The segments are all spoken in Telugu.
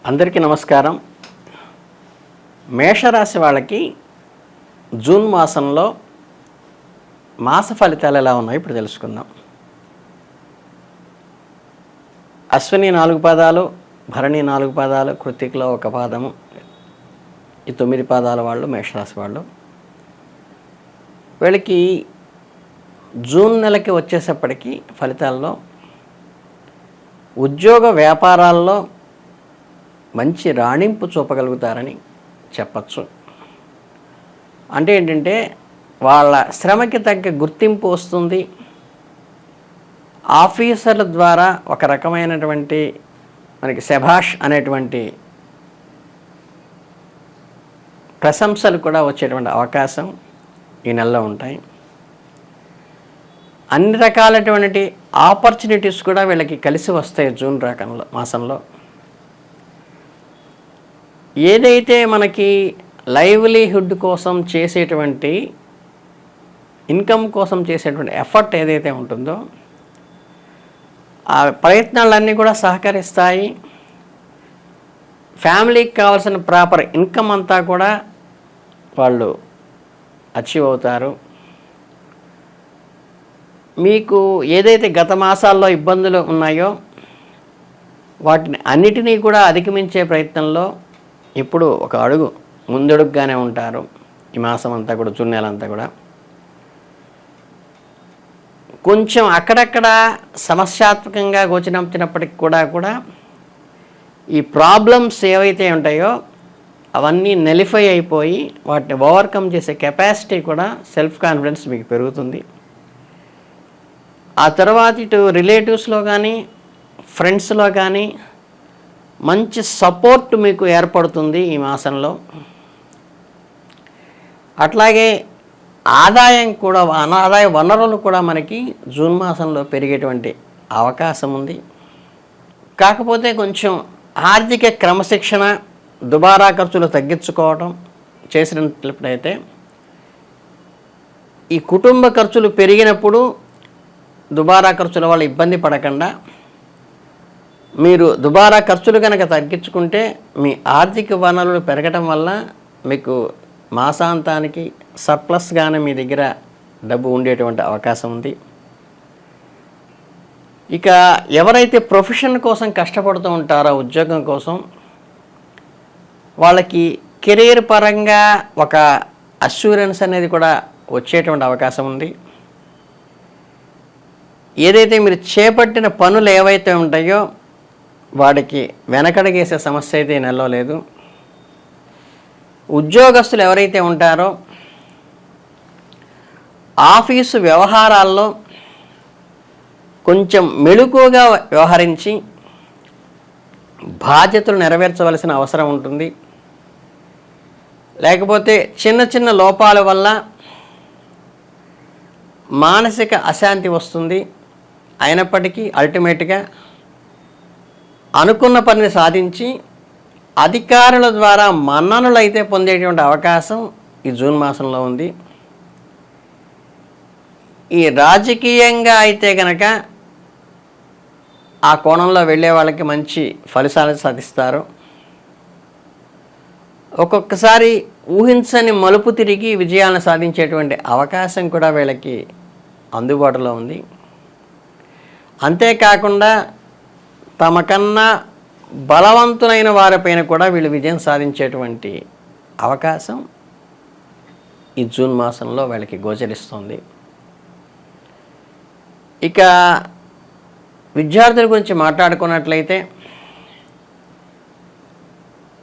అందరికీ నమస్కారం. మేషరాశి వాళ్ళకి జూన్ మాసంలో మాస ఫలితాలు ఎలా ఉన్నాయో ఇప్పుడు తెలుసుకుందాం. అశ్విని 4 పాదాలు, భరణి 4 పాదాలు, కృత్తికలో 1 పాదము, ఈ 9 పాదాల వాళ్ళు మేషరాశి వాళ్ళు. వీళ్ళకి జూన్ నెలకి వచ్చేసప్పటికి ఫలితాల్లో ఉద్యోగ వ్యాపారాల్లో మంచి రాణింపు చూపగలుగుతారని చెప్పచ్చు. అంటే ఏంటంటే వాళ్ళ శ్రమకి తగ్గ గుర్తింపు వస్తుంది. ఆఫీసర్ల ద్వారా ఒక రకమైనటువంటి మనకి శభాష్ అనేటువంటి ప్రశంసలు కూడా వచ్చేటువంటి అవకాశం ఈ నెలలో ఉంటాయి. అన్ని రకాలటువంటి ఆపర్చునిటీస్ కూడా వీళ్ళకి కలిసి వస్తాయి జూన్ మాసంలో. ఏదైతే మనకి లైవ్లీహుడ్ కోసం చేసేటువంటి ఇన్కమ్ కోసం చేసేటువంటి ఎఫర్ట్ ఏదైతే ఉంటుందో ఆ ప్రయత్నాలన్నీ కూడా సహకరిస్తాయి. ఫ్యామిలీకి కావాల్సిన ప్రాపర్ ఇన్కమ్ అంతా కూడా వాళ్ళు అచీవ్ అవుతారు. మీకు ఏదైతే గత మాసాల్లో ఇబ్బందులు ఉన్నాయో వాటిని అన్నిటినీ కూడా అధిగమించే ప్రయత్నంలో ఇప్పుడు ఒక అడుగు ముందడుగుగానే ఉంటారు. ఈ మాసం అంతా కూడా, జూన్ నెల అంతా కూడా కొంచెం అక్కడక్కడ సమస్యాత్మకంగా గోచరించినప్పటికి కూడా ఈ ప్రాబ్లమ్స్ ఏవైతే ఉంటాయో అవన్నీ నెలిఫై అయిపోయి వాటిని ఓవర్కమ్ చేసే కెపాసిటీ కూడా, సెల్ఫ్ కాన్ఫిడెన్స్ మీకు పెరుగుతుంది. ఆ తర్వాత ఇటు రిలేటివ్స్లో కానీ ఫ్రెండ్స్లో కానీ మంచి సపోర్ట్ మీకు ఏర్పడుతుంది ఈ మాసంలో. అట్లాగే ఆదాయం కూడా, ఆదాయ వనరులు కూడా మనకి జూన్ మాసంలో పెరిగేటువంటి అవకాశం ఉంది. కాకపోతే కొంచెం ఆర్థిక క్రమశిక్షణ, దుబారా ఖర్చులు తగ్గించుకోవడం చేసినట్లయితే ఈ కుటుంబ ఖర్చులు పెరిగినప్పుడు దుబారా ఖర్చుల వల్ల ఇబ్బంది పడకుండా మీరు దుబారా ఖర్చులు కనుక తగ్గించుకుంటే మీ ఆర్థిక వనరులు పెరగటం వల్ల మీకు మాసాంతానికి సర్ప్లస్గానే మీ దగ్గర డబ్బు ఉండేటువంటి అవకాశం ఉంది. ఇక ఎవరైతే ప్రొఫెషన్ కోసం కష్టపడుతూ ఉంటారో, ఉద్యోగం కోసం, వాళ్ళకి కెరీర్ పరంగా ఒక అష్యూరెన్స్ అనేది కూడా వచ్చేటువంటి అవకాశం ఉంది. ఏదైతే మీరు చేపట్టిన పనులు ఏవైతే ఉంటాయో వాడికి వెనకడగేసే సమస్య అయితే ఈ నెలలో లేదు. ఉద్యోగస్తులు ఎవరైతే ఉంటారో ఆఫీసు వ్యవహారాల్లో కొంచెం మెళుకువగా వ్యవహరించి బాధ్యతలు నెరవేర్చవలసిన అవసరం ఉంటుంది. లేకపోతే చిన్న చిన్న లోపాల వల్ల మానసిక అశాంతి వస్తుంది. అయినప్పటికీ అల్టిమేట్గా అనుకున్న పనిని సాధించి అధికారుల ద్వారా మన్ననలు అయితే పొందేటువంటి అవకాశం ఈ జూన్ మాసంలో ఉంది. ఈ రాజకీయంగా అయితే కనుక ఆ కోణంలో వెళ్ళే వాళ్ళకి మంచి ఫలితాలు సాధిస్తారు. ఒక్కొక్కసారి ఊహించని మలుపు తిరిగి విజయాలను సాధించేటువంటి అవకాశం కూడా వీళ్ళకి అందుబాటులో ఉంది. అంతేకాకుండా తమకన్నా బలవంతులైన వారిపైన కూడా వీళ్ళు విజయం సాధించేటువంటి అవకాశం ఈ జూన్ మాసంలో వీళ్ళకి గోచరిస్తుంది. ఇక విద్యార్థుల గురించి మాట్లాడుకున్నట్లయితే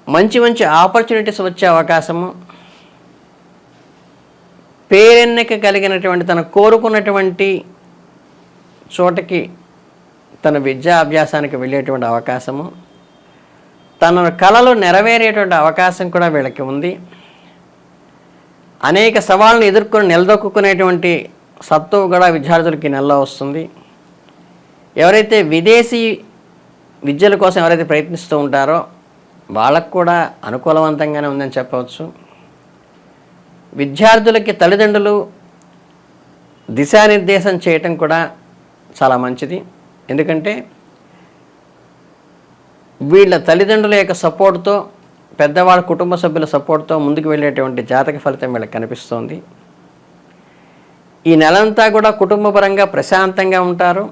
మంచి మంచి ఆపర్చునిటీస్ వచ్చే అవకాశము, పేరెన్నిక కలిగినటువంటి తను కోరుకున్నటువంటి చోటకి తన విద్యా అభ్యాసానికి వెళ్ళేటువంటి అవకాశము, తన కళలు నెరవేరేటువంటి అవకాశం కూడా వీళ్ళకి ఉంది. అనేక సవాళ్ళను ఎదుర్కొని నిలదొక్కునేటువంటి సత్తువు కూడా విద్యార్థులకి నెలలో వస్తుంది. ఎవరైతే విదేశీ విద్యల కోసం ఎవరైతే ప్రయత్నిస్తూ ఉంటారో వాళ్ళకు కూడా అనుకూలవంతంగానే ఉందని చెప్పవచ్చు. విద్యార్థులకి తల్లిదండ్రులు దిశానిర్దేశం చేయటం కూడా చాలా మంచిది. ఎందుకంటే వీళ్ళ తల్లిదండ్రుల యొక్క సపోర్ట్తో, పెద్దవాళ్ళ కుటుంబ సభ్యుల సపోర్ట్తో ముందుకు వెళ్ళేటువంటి జాతక ఫలితం వీళ్ళకి కనిపిస్తోంది. ఈ నెలంతా కూడా కుటుంబపరంగా ప్రశాంతంగా ఉంటారు.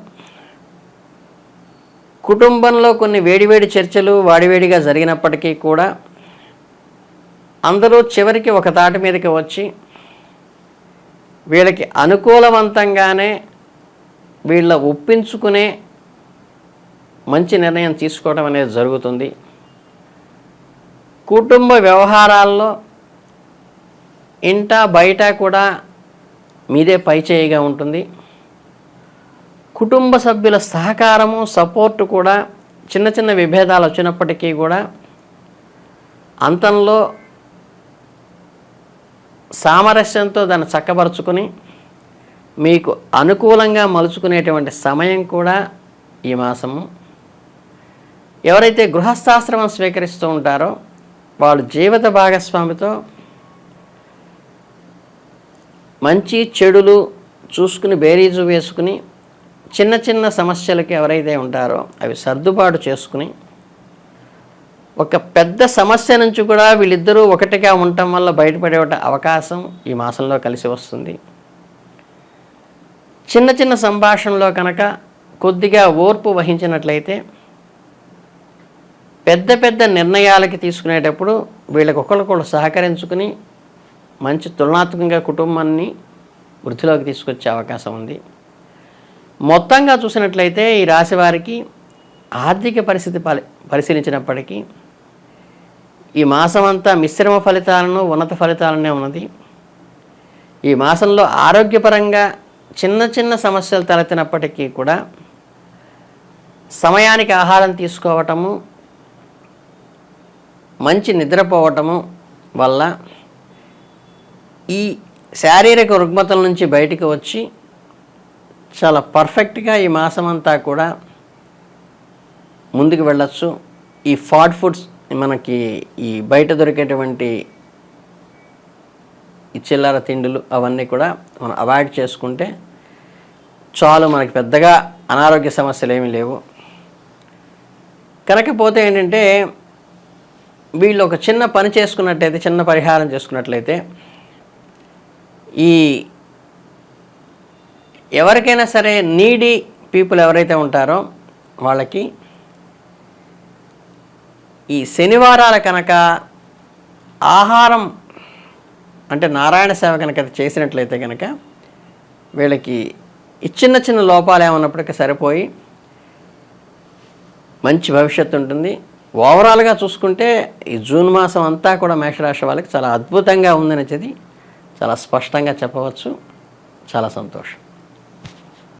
కుటుంబంలో కొన్ని వేడివేడి చర్చలు వాడివేడిగా జరిగినప్పటికీ కూడా అందరూ చివరికి ఒక తాటి మీదకి వచ్చి వీళ్ళకి అనుకూలవంతంగానే వీళ్ళ ఒప్పించుకునే మంచి నిర్ణయం తీసుకోవడం అనేది జరుగుతుంది. కుటుంబ వ్యవహారాల్లో ఇంట బయట కూడా మీదే పైచేయిగా ఉంటుంది. కుటుంబ సభ్యుల సహకారము, సపోర్టు కూడా చిన్న చిన్న విభేదాలు వచ్చినప్పటికీ కూడా అంతంలో సామరస్యంతో దాన్ని చక్కబరుచుకుని మీకు అనుకూలంగా మలుచుకునేటువంటి సమయం కూడా ఈ మాసము. ఎవరైతే గృహస్థాశ్రమం స్వీకరిస్తూ ఉంటారో వాళ్ళు జీవిత భాగస్వామితో మంచి చెడులు చూసుకుని బేరీజు వేసుకుని చిన్న చిన్న సమస్యలకి ఎవరైతే ఉంటారో అవి సర్దుబాటు చేసుకుని ఒక పెద్ద సమస్య నుంచి కూడా వీళ్ళిద్దరూ ఒకటిగా ఉండటం వల్ల బయటపడే అవకాశం ఈ మాసంలో కలిసి వస్తుంది. చిన్న చిన్న సంభాషణలో కనుక కొద్దిగా ఓర్పు వహించినట్లయితే పెద్ద పెద్ద నిర్ణయాలకి తీసుకునేటప్పుడు వీళ్ళకి ఒకరికొకరు సహకరించుకుని మంచి తులనాత్మకంగా కుటుంబాన్ని వృద్ధిలోకి తీసుకొచ్చే అవకాశం ఉంది. మొత్తంగా చూసినట్లయితే ఈ రాశి వారికి ఆర్థిక పరిస్థితి పరిశీలించినప్పటికీ ఈ మాసం అంతా మిశ్రమ ఫలితాలను, ఉన్నత ఫలితాలనే ఉన్నది. ఈ మాసంలో ఆరోగ్యపరంగా చిన్న చిన్న సమస్యలు తలెత్తినప్పటికీ కూడా సమయానికి ఆహారం తీసుకోవటము, మంచి నిద్రపోవటము వల్ల ఈ శారీరక రుగ్మతల నుంచి బయటికి వచ్చి చాలా పర్ఫెక్ట్గా ఈ మాసం అంతా కూడా ముందుకు వెళ్ళచ్చు. ఈ ఫాస్ట్ ఫుడ్స్ మనకి ఈ బయట దొరికేటువంటి ఈ చిల్లర తిండులు అవన్నీ కూడా మనం అవాయిడ్ చేసుకుంటే చాలు, మనకి పెద్దగా అనారోగ్య సమస్యలు ఏమీ లేవు. కనుకపోతే ఏంటంటే వీళ్ళు ఒక చిన్న పని చేసుకున్నట్టయితే, చిన్న పరిహారం చేసుకున్నట్లయితే ఈ ఎవరికైనా సరే నీడీ పీపుల్ ఎవరైతే ఉంటారో వాళ్ళకి ఈ శనివారాల కనుక ఆహారం అంటే నారాయణ సేవ కనుక చేసినట్లయితే కనుక వీళ్ళకి ఈ చిన్న చిన్న లోపాలు ఏమన్నప్పటికీ సరిపోయి మంచి భవిష్యత్తు ఉంటుంది. ఓవరాల్గా చూసుకుంటే ఈ జూన్ మాసం అంతా కూడా మేషరాశి వాళ్ళకి చాలా అద్భుతంగా ఉందనేది చాలా స్పష్టంగా చెప్పవచ్చు. చాలా సంతోషం.